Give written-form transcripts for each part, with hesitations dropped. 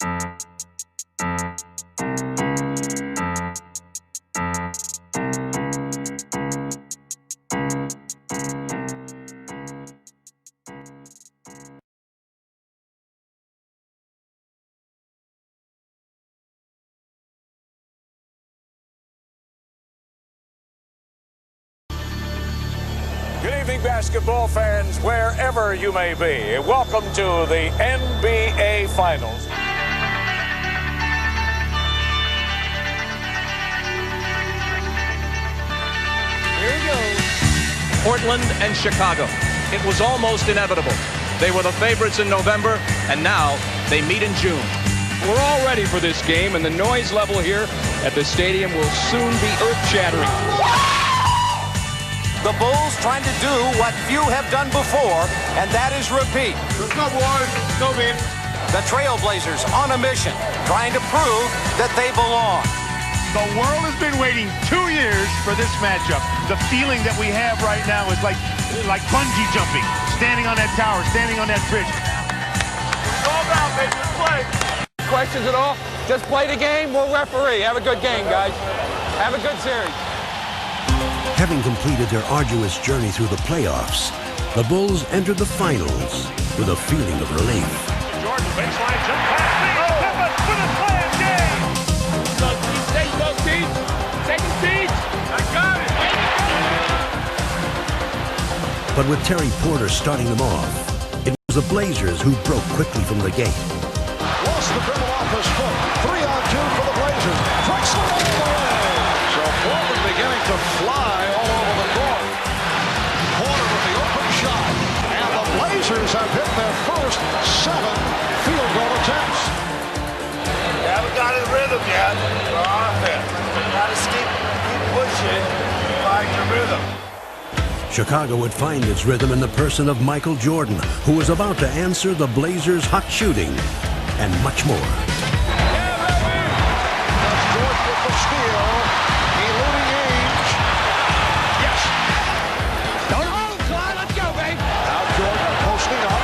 Good evening, basketball fans, wherever you may be. Welcome to the NBA Finals. Here we go. Portland and Chicago. It was almost inevitable. They were the favorites in November, and now they meet in June. We're all ready for this game, and the noise level here at the stadium will soon be earth-shattering. The Bulls trying to do what few have done before, and that is repeat. There's no wars, no beef. The Trailblazers on a mission, trying to prove that they belong. The world has been waiting 2 years for this matchup. The feeling that we have right now is like bungee jumping, standing on that tower, standing on that bridge. Ball down, baby, let's play. Questions at all? Just play the game, we'll referee. Have a good game, guys. Have a good series. Having completed their arduous journey through the playoffs, the Bulls entered the finals with a feeling of relief. Jordan, baseline jump pass. Pippen for the slam game. Take both teams. Second team. I got it. But with Terry Porter starting them off, it was the Blazers who broke quickly from the gate. Lost the dribble off his foot. 3-on-2 for the Blazers. Drexler all the way. So Portland beginning to fly all over the court. Porter with the open shot. And the Blazers have hit their first 7 field goal attempts. You haven't got his rhythm yet for offense. You gotta keep pushing, find your rhythm. Chicago would find its rhythm in the person of Michael Jordan, who was about to answer the Blazers' hot shooting and much more. Jordan with the steal. Eluding Ainge. Yes. Don't hold, Clyde. Let's go, babe. Now Jordan posting up.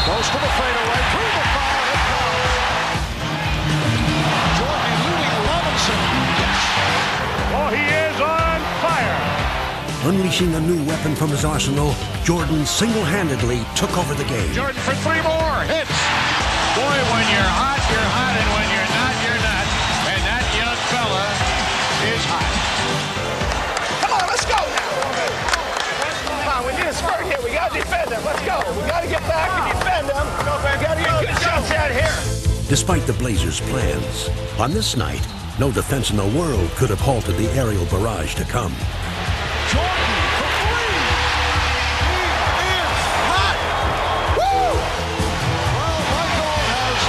Goes to the fadeaway. Through the foul. It counts. Jordan eluding Robinson. Yes. Oh, he is on fire. Unleashing a new weapon from his arsenal, Jordan single-handedly took over the game. Jordan for 3 more. Hits. Boy, when you're hot, and when you're not, you're not. And that young fella is hot. Come on, let's go now. Come on, we need a spurt here. We got to defend them. Let's go. We got to get back and defend them. We got to get good shots out here. Despite the Blazers' plans, on this night, no defense in the world could have halted the aerial barrage to come. Jordan for 3. He is hot. Woo! Well, Michael has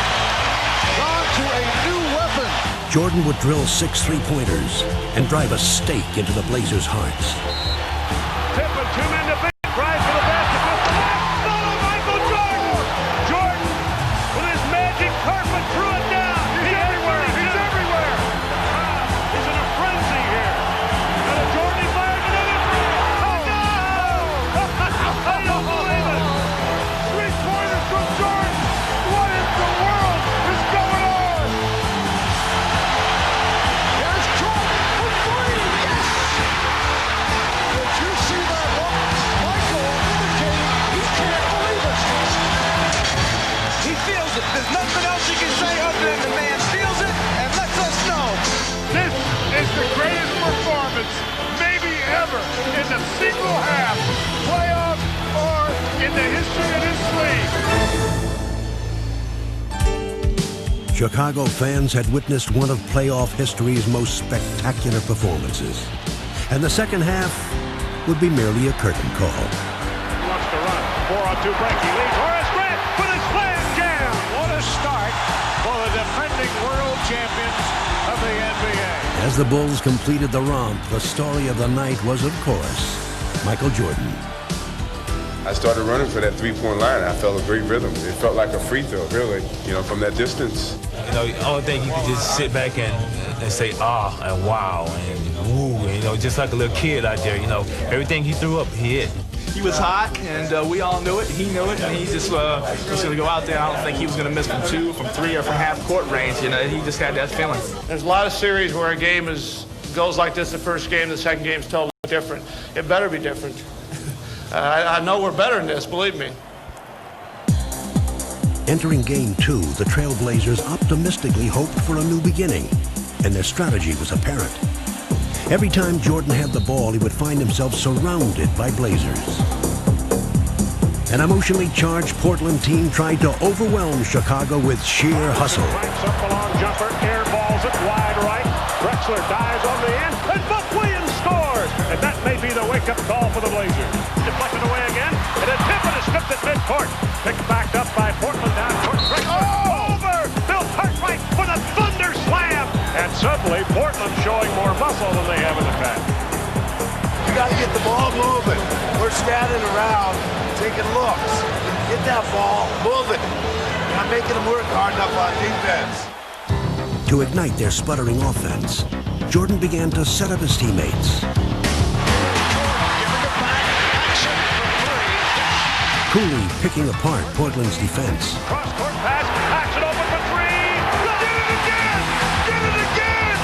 gone to a new weapon. Jordan would drill 6 three-pointers and drive a stake into the Blazers' hearts. Pippen, 2 men to beat. Drive for the basket. Oh, Michael Jordan! Jordan with his magic carpet threw it down. He's everywhere. He's everywhere. He's in a frenzy here. And a Jordan fires another 3. Oh, no! I don't believe it. 3-pointers from Jordan. What in the world is going on? Here's Jordan for 3. Yes! Did you see that look? Michael indicating he can't believe it. He feels it. There's nothing else you can say other than the man feels it and lets us know. This is the greatest performance maybe ever in the single half, playoff, or in the history of this league. Chicago fans had witnessed one of playoff history's most spectacular performances. And the second half would be merely a curtain call. He wants to run. 4-on-2 break. He leads Horace Grant with a slam jam. What a start for the defending world champions of the NBA. As the Bulls completed the romp, the story of the night was, of course, Michael Jordan. I started running for that 3-point line. I felt a great rhythm. It felt like a free throw, really, from that distance. The only thing you could just sit back and say, ah, and wow, and woo, just like a little kid out there, everything he threw up, he hit. He was hot, and we all knew it. He knew it, and he just was going to go out there. I don't think he was going to miss from 2, from 3, or from half court range. You know, he just had that feeling. There's a lot of series where a game goes like this the first game, the second game's totally different. It better be different. I know we're better than this, believe me. Entering Game 2, the Trailblazers optimistically hoped for a new beginning, and their strategy was apparent. Every time Jordan had the ball, he would find himself surrounded by Blazers. An emotionally charged Portland team tried to overwhelm Chicago with sheer hustle. Cranks up a long jumper, airballs it wide right. Drexler dives on the end, and Buck Williams scores! And that may be the wake-up call for the Blazers. Deflected away again, and a tip and a stripped at midcourt. Picked back up by Portland down court. Drexler over! Bill Cartwright with a thunder slam! And suddenly, Portland showing more muscle than they have in the past. You got to get the ball moving. We're standing around, taking looks. Get that ball, move it. Not making them work hard enough on defense. To ignite their sputtering offense, Jordan began to set up his teammates. Cooley picking apart Portland's defense. Cross-court pass, backs it open for 3. Did it again! Did it again!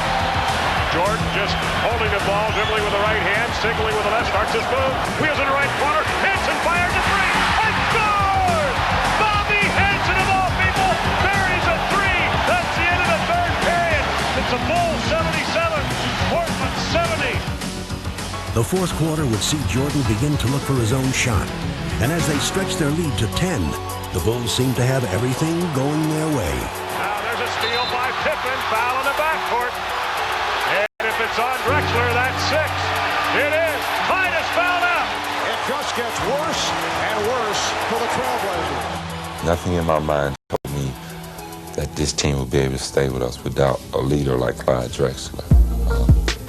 Jordan just holding the ball, dribbling with the right hand, signaling with the left, starts his move. Wheels in the right corner, Henson fires a 3, and scores! Bobby Henson of all people buries a 3. That's the end of the third period. It's a full 77, Portland 70. The fourth quarter would see Jordan begin to look for his own shot. And as they stretched their lead to 10, the Bulls seemed to have everything going their way. Now there's a steal by Pippen, foul in the backcourt. And if it's on Drexler, that's 6. It is. Titus fouled out. It just gets worse and worse for the Trailblazers. Nothing in my mind told me that this team would be able to stay with us without a leader like Clyde Drexler.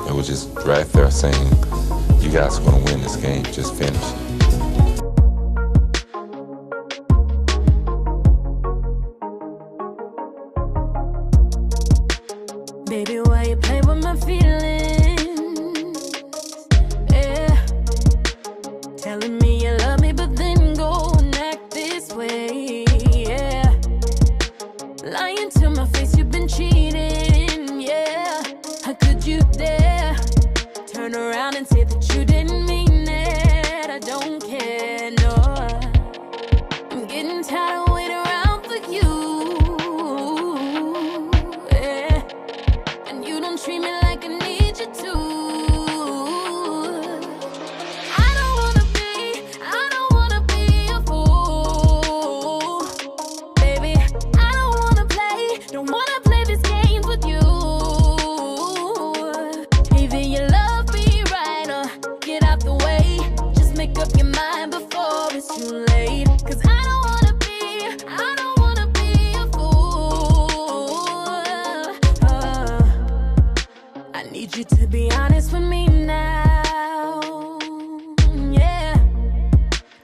It was just right there saying, you guys are going to win this game. Just finish it. Baby, why you play with my feelings? Yeah. Telling me you love me, but then go and act this way. Yeah. Lying to my face, you've been cheating. Yeah. How could you dare turn around and say that you didn't mean it? I don't care, no. I'm getting tired of waiting around for you. Treat me like I need you to. I don't wanna be a fool. Baby, I don't wanna play these games with you. Either you love me right or get out the way. Just make up your mind before it's too late. 'Cause I don't wanna be a fool. I need you to be honest with me now. Yeah.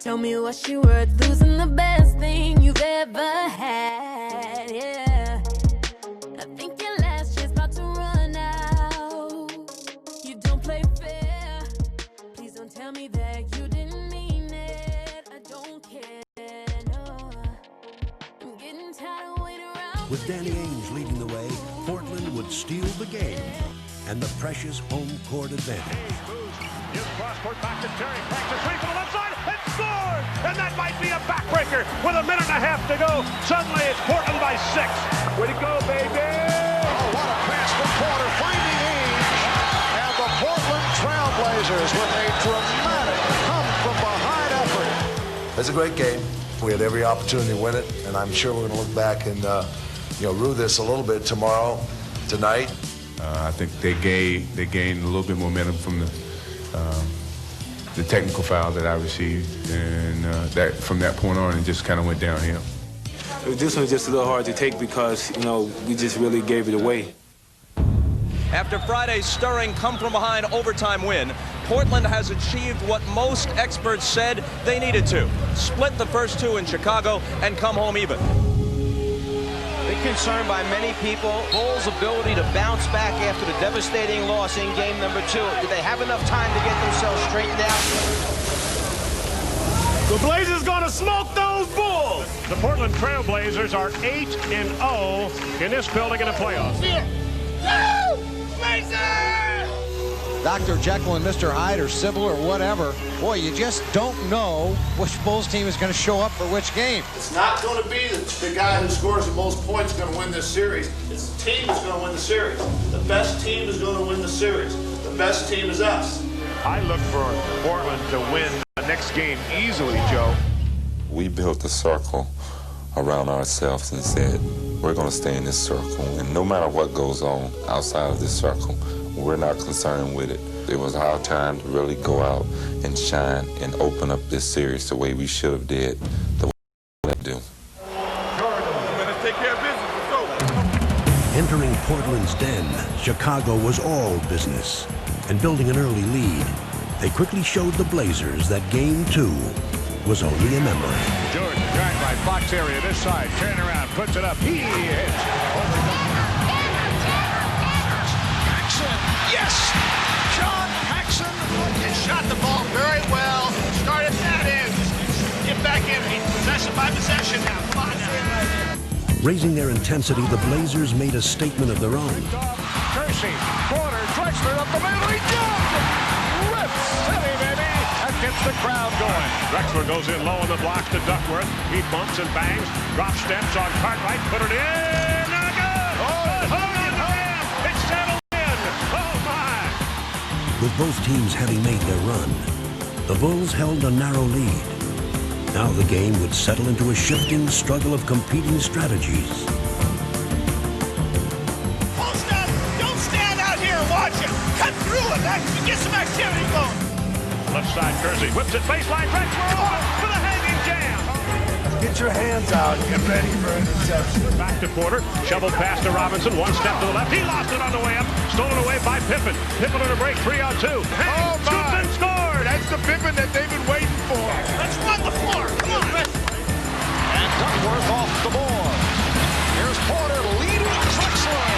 Tell me what's she worth, losing the best thing you've ever had. Yeah. I think your last year's about to run out. You don't play fair. Please don't tell me that you didn't mean it. I don't care, no. I'm getting tired of waiting around. With Danny Ainge leading the way, Portland would steal the game and the precious home court advantage. His cross-court back to Terry. Cracks a 3 from the left side and scores! And that might be a backbreaker with a minute and a half to go. Suddenly it's Portland by 6. Way to go, baby! Oh, what a pass from Porter, finding Ainge. And the Portland Trailblazers with a dramatic come-from-behind effort. It's a great game. We had every opportunity to win it, and I'm sure we're going to look back and rue this a little bit tonight. I think they gained a little bit momentum from the technical foul that I received, and that from that point on, it just kind of went downhill. This one was just a little hard to take because, we just really gave it away. After Friday's stirring come-from-behind overtime win, Portland has achieved what most experts said they needed to: split the first 2 in Chicago and come home even. Big concern by many people, Bulls' ability to bounce back after the devastating loss in game number 2. Did they have enough time to get themselves straightened out? The Blazers gonna smoke those Bulls. The Portland Trail Blazers are 8-0 in this building in the playoffs. Dr. Jekyll and Mr. Hyde or Sybil or whatever. Boy, you just don't know which Bulls team is going to show up for which game. It's not going to be the guy who scores the most points going to win this series. It's the team that's going to win the series. The best team is going to win the series. The best team is us. I look for Portland to win the next game easily, Joe. We built a circle around ourselves and said, we're going to stay in this circle. And no matter what goes on outside of this circle, we're not concerned with it. It was our time to really go out and shine and open up this series the way we should have did, the way we do. Let's take care of business. Let's go. Entering Portland's den, Chicago was all business. And building an early lead, they quickly showed the Blazers that Game 2 was only a memory. Jordan, drive by box area this side, turn around, puts it up, he hits. Yes! John Paxson has shot the ball very well. Started that in. Get back in. Possession by possession now. Come on now. Raising their intensity, the Blazers made a statement of their own. Kersey, corner, Drexler up the middle, he jumped! Rips, city, baby! That gets the crowd going. Drexler goes in low on the blocks to Duckworth. He bumps and bangs, drop steps on Cartwright, put it in, not good! Oh, it's settled in! Oh, my! With both teams having made their run, the Bulls held a narrow lead. Now the game would settle into a shifting struggle of competing strategies. Post up. Don't stand out here and watch it. Cut through it. Get some activity going. Left side, Kersey whips it baseline, Drexler off for the hanging jam. Get your hands out and get ready for interception. Back to Porter, shovel pass to Robinson, one step to the left. He lost it on the way up, stolen away by Pippen. Pippen on a break, 3-on-2. Hey, scooped and scored. That's the Pippen that they've been waiting for. Let's run the floor. Come on. And Duckworth off the board. Here's Porter leading Drexler.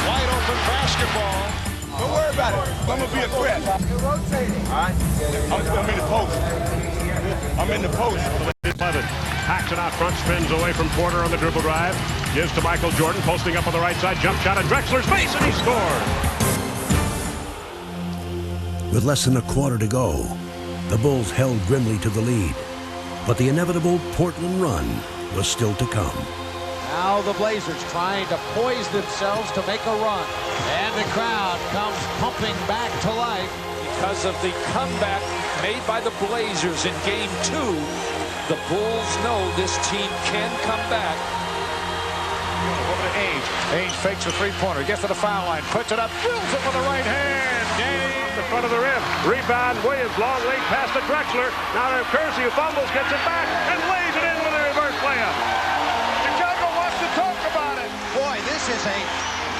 Wide open basketball. Don't worry about it. I'm going to be a threat. You're rotating. All right. I'm in the post. I'm in the post. 11. Paxson out front, spins away from Porter on the dribble drive. Gives to Michael Jordan, posting up on the right side. Jump shot at Drexler's face, and he scored. With less than a quarter to go, the Bulls held grimly to the lead. But the inevitable Portland run was still to come. Now the Blazers trying to poise themselves to make a run. And the crowd comes pumping back to life. Because of the comeback made by the Blazers in Game 2, the Bulls know this team can come back. Over to Ainge. Ainge fakes a three-pointer, gets to the foul line, puts it up, drills it with the right hand. Off the front of the rim. Rebound, Williams, long late pass to Drexler. Now to Kersey, who fumbles, gets it back, and lays it in with a reverse layup. Chicago wants to talk about it. Boy, this is a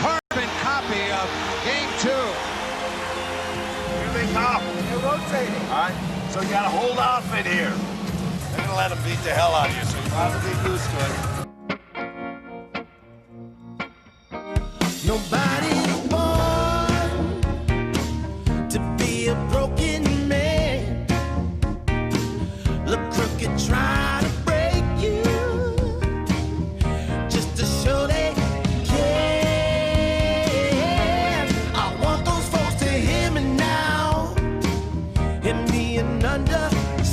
carbon copy of Game 2. Here they come. You're rotating. All right. So you got to hold off in here. They're going to let them beat the hell out of you, so you have to get used to it. Nobody's born to be a broken man. Look crooked, try to break you just to show they care. I want those folks to hear me now and be an understand.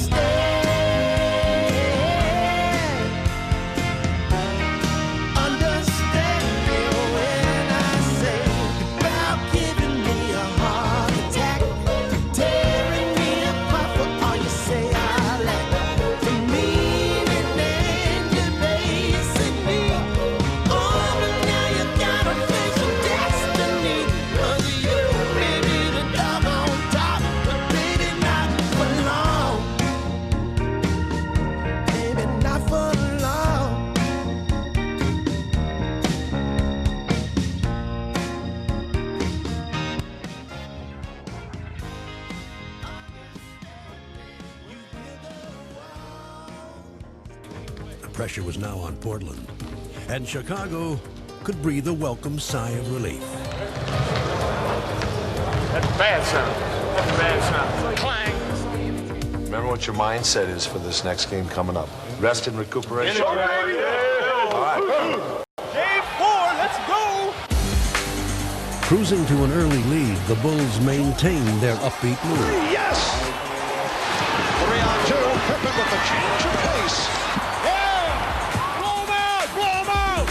Pressure was now on Portland, and Chicago could breathe a welcome sigh of relief. That's bad sound. That's bad sound. Clang. Remember what your mindset is for this next game coming up. Rest and recuperation. All right. Game 4, let's go! Cruising to an early lead, the Bulls maintained their upbeat mood. Yes! 3 on 2. Pippen with the change of pace. Yeah! Blow him out! Blow him out!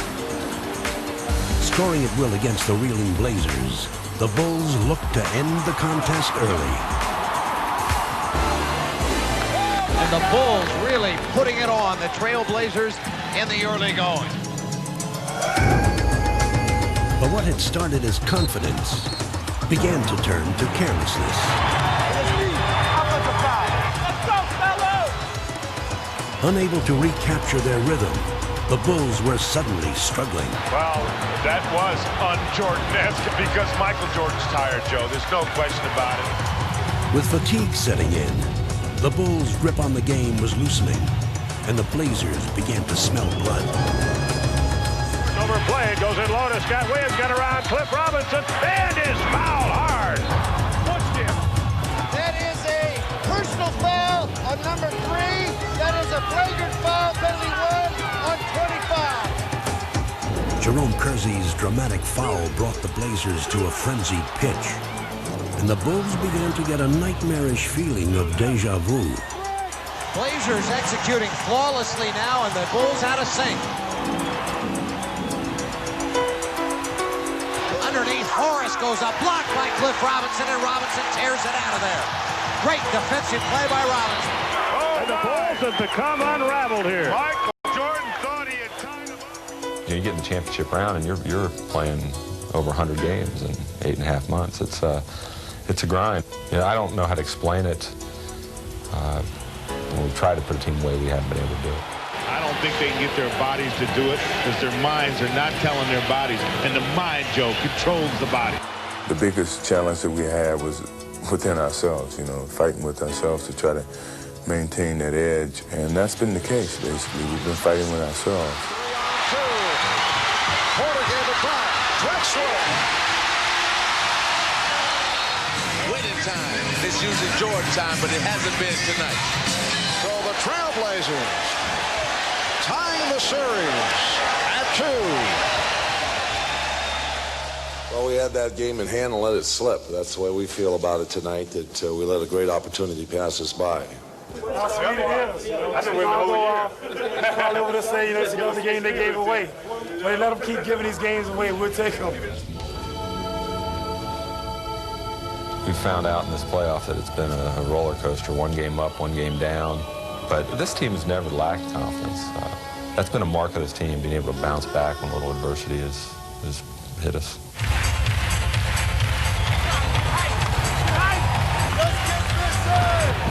Scoring at will against the reeling Blazers, the Bulls looked to end the contest early. And the Bulls really putting it on the Trailblazers in the early going. But what had started as confidence began to turn to carelessness. Unable to recapture their rhythm, the Bulls were suddenly struggling. Well, that was un-Jordan-esque because Michael Jordan's tired, Joe. There's no question about it. With fatigue setting in, the Bulls' grip on the game was loosening, and the Blazers began to smell blood. Overplayed, goes in low to Scott Williams, got around Cliff Robinson, and is fouled hard. Pushed him. That is a personal foul on number 3. That is a flagrant foul, penalty 1 on 25. Jerome Kersey's dramatic foul brought the Blazers to a frenzied pitch, and the Bulls began to get a nightmarish feeling of deja vu. Blazers executing flawlessly now, and the Bulls out of sync. Underneath, Horace goes up, blocked by Cliff Robinson, and Robinson tears it out of there. Great defensive play by Robinson. And the Bulls have become unraveled here. Michael Jordan thought he had tied him up. You get in the championship round, and you're playing over 100 games in 8.5 months. It's a grind. I don't know how to explain it. When we try to put a team away, we haven't been able to do it. I don't think they can get their bodies to do it because their minds are not telling their bodies. And the mind, Joe, controls the body. The biggest challenge that we had was within ourselves, fighting with ourselves to try to maintain that edge. And that's been the case, basically. We've been fighting with ourselves. 3 on 2. Porter gave it back. Drexler. Winning time. It's usually Jordan time, but it hasn't been tonight. So the Trailblazers tying the series at 2. Well, we had that game in hand and let it slip. That's the way we feel about it tonight, that we let a great opportunity pass us by. That's what it is. That's what all over to say, it's another game they gave away. But they let them keep giving these games away, we'll take them. We found out in this playoff that it's been a roller coaster, 1 game up, 1 game down. But this team has never lacked confidence. That's been a mark of this team, being able to bounce back when a little adversity has hit us.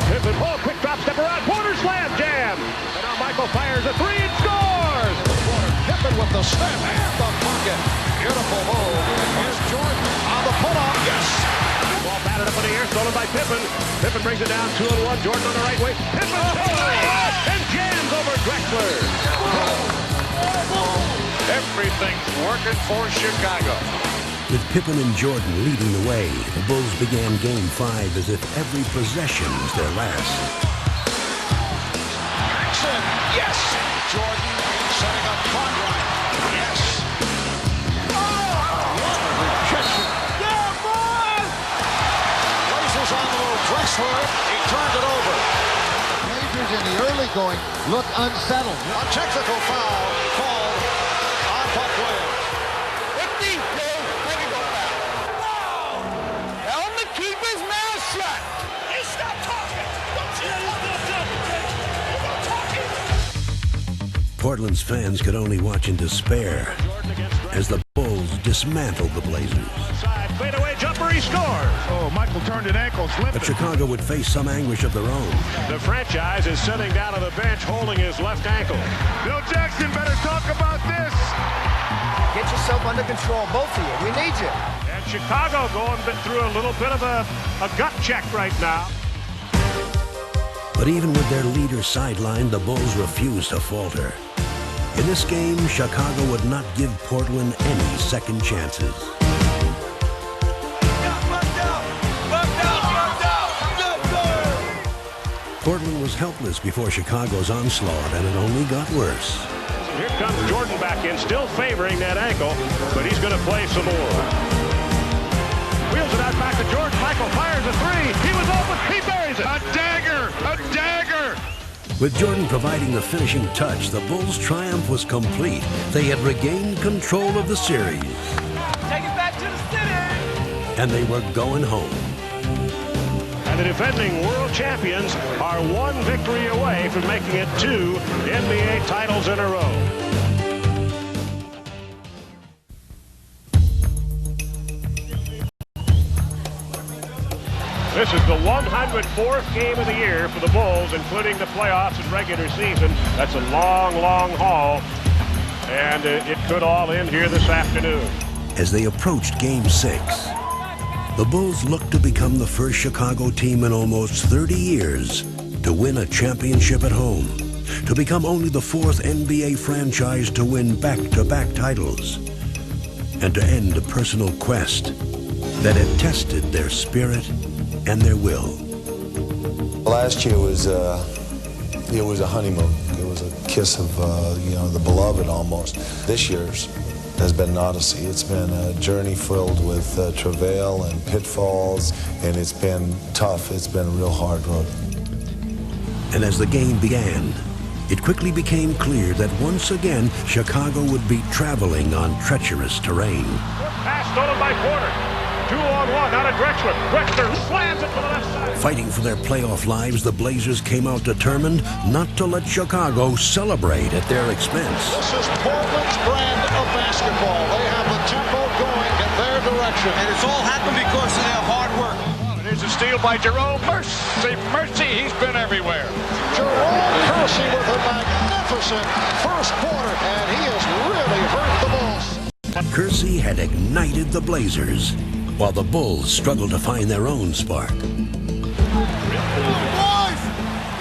Pippen, quick drop step around, Porter slam jam. And now Michael fires a 3 and scores. Pippen with the step and the bucket. Beautiful move. Here's Jordan on the pull-up. Yes! Ball batted up in the air, stolen by Pippen. Pippen brings it down 2-1. Jordan on the right wing. Pippen and jams over Drexler. Everything's working for Chicago. With Pippen and Jordan leading the way, the Bulls began Game 5 as if every possession was their last. Jackson, yes! Jordan setting up Conrad. Yes! Blazers on the move. Drexler, he turned it over. The Blazers in the early going look unsettled. A technical foul called on Buck Williams. Portland's fans could only watch in despair as the Bulls dismantled the Blazers. Fadeaway jumper, he scores. Oh, Michael turned an ankle, slipped. But Chicago would face some anguish of their own. The franchise is sitting down on the bench holding his left ankle. Bill Jackson better talk about this. Get yourself under control, both of you. We need you. And Chicago going through a little bit of a gut check right now. But even with their leader sidelined, the Bulls refused to falter. In this game, Chicago would not give Portland any second chances. Portland was helpless before Chicago's onslaught, and it only got worse. Here comes Jordan back in, still favoring that ankle, but he's going to play some more. Wheels it out back to Jordan. Michael fires a three. He was open. He buries it. A dagger. A dagger. With Jordan providing the finishing touch, the Bulls' triumph was complete. They had regained control of the series. Take it back to the city. And they were going home. And the defending world champions are one victory away from making it 2 NBA titles in a row. This is the 104th game of the year for the Bulls, including the playoffs and regular season. That's a long, long haul, and it could all end here this afternoon. As they approached Game 6, the Bulls looked to become the first Chicago team in almost 30 years to win a championship at home, to become only the 4th NBA franchise to win back-to-back titles, and to end a personal quest that had tested their spirit and their will. Last year was it was a honeymoon. It was a kiss of the beloved almost. This year's has been an odyssey. It's been a journey filled with travail and pitfalls, and it's been tough. It's been a real hard road. And as the game began, it quickly became clear that once again Chicago would be traveling on treacherous terrain. Pass stolen by Porter. 2-on-1 out of Drexler. Drexler slams it to the left side. Fighting for their playoff lives, the Blazers came out determined not to let Chicago celebrate at their expense. This is Portland's brand of basketball. They have the tempo going in their direction. And it's all happened because of their hard work. There's a steal by Jerome. Mercy, he's been everywhere. Jerome Kersey with a magnificent first quarter, and he has really hurt the Bulls. Kersey had ignited the Blazers, while the Bulls struggled to find their own spark. Boys,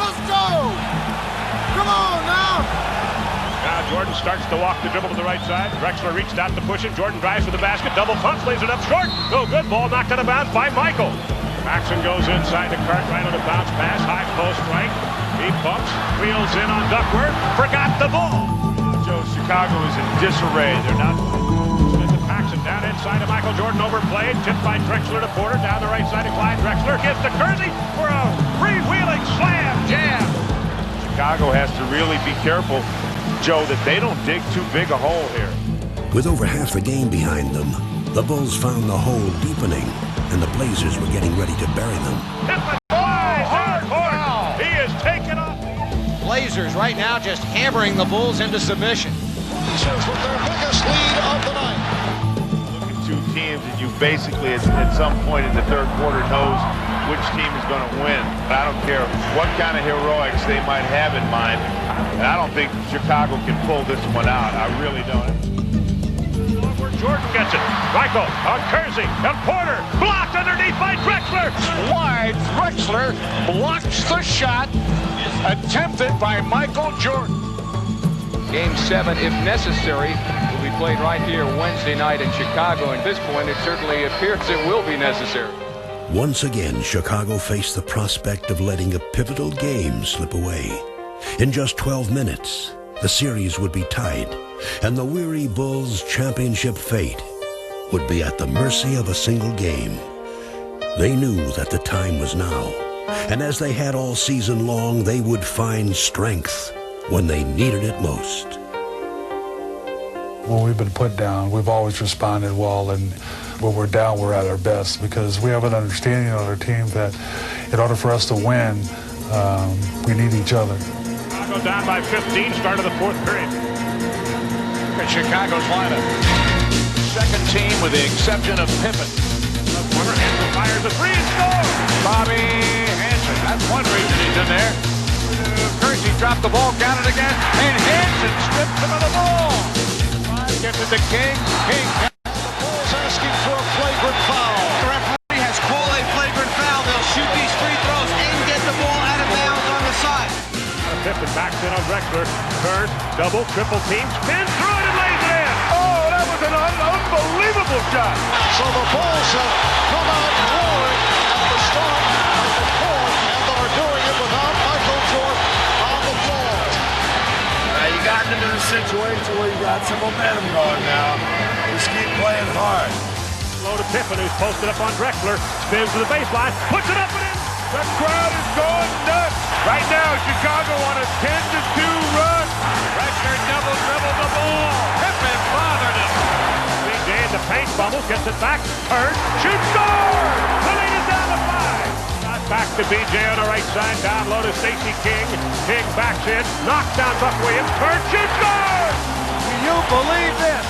let's go! Come on now! Now Jordan starts to walk the dribble to the right side. Drexler reached out to push it. Jordan drives for the basket. Double pump, lays it up short. No good. Ball knocked out of bounds by Michael. Paxson goes inside the Cartwright on a bounce pass. High post right. He bumps. Wheels in on Duckworth. Forgot the ball. Joe, Chicago is in disarray. They're not... Paxson down inside to Michael Jordan, overplayed, tipped by Drexler to Porter, down the right side to Clyde Drexler, gives to Kersey for a freewheeling slam jam. Chicago has to really be careful, Joe, that they don't dig too big a hole here. With over half the game behind them, the Bulls found the hole deepening, and the Blazers were getting ready to bury them. Hard. He is taken off. Blazers right now just hammering the Bulls into submission. Blazers with their biggest lead of the night. Two teams that you basically at some point in the third quarter knows which team is going to win. I don't care what kind of heroics they might have in mind. And I don't think Chicago can pull this one out. I really don't. Where Jordan gets it. Michael on Kersey and Porter blocked underneath by Drexler. Wide Drexler blocks the shot attempted by Michael Jordan. Game 7, if necessary, will be played right here Wednesday night in Chicago. At this point, it certainly appears it will be necessary. Once again, Chicago faced the prospect of letting a pivotal game slip away. In just 12 minutes, the series would be tied, and the weary Bulls' championship fate would be at the mercy of a single game. They knew that the time was now, and as they had all season long, they would find strength when they needed it most. When we've been put down, we've always responded well, and when we're down, we're at our best, because we have an understanding on our team that in order for us to win, we need each other. Chicago down by 15, start of the fourth period. Look at Chicago's lineup. Second team with the exception of Pippen. Hanson fires a three and scores. Bobby Hanson, that's one reason he's in there. Kersey dropped the ball, got it again, and Hanson strips him of the ball. Gets it to King. King. The Bulls asking for a flagrant foul. The referee has called a flagrant foul. They'll shoot these free throws and get the ball out of bounds on the side. Pippen backs in on Drexler. Turns, double, triple team, spins through it and lays it in. Oh, that was an unbelievable shot. So the Bulls have come out roaring at the start of the fourth, and are doing it without Michael into the situation where you got some momentum going now. Just keep playing hard. Low to Pippen, who's posted up on Drexler. Spins to the baseline, puts it up and in. The crowd is going nuts. Right now, Chicago on a 10-2 run. Drexler double dribbled the ball. Pippen bothered him. CJ in the paint, bubbles, gets it back, turns, shoots, score! The lead is down to 5. Back to BJ on the right side, down low to Stacey King. King backs in, knocks down Buck Williams, turns, shoots, scores! Do you believe this?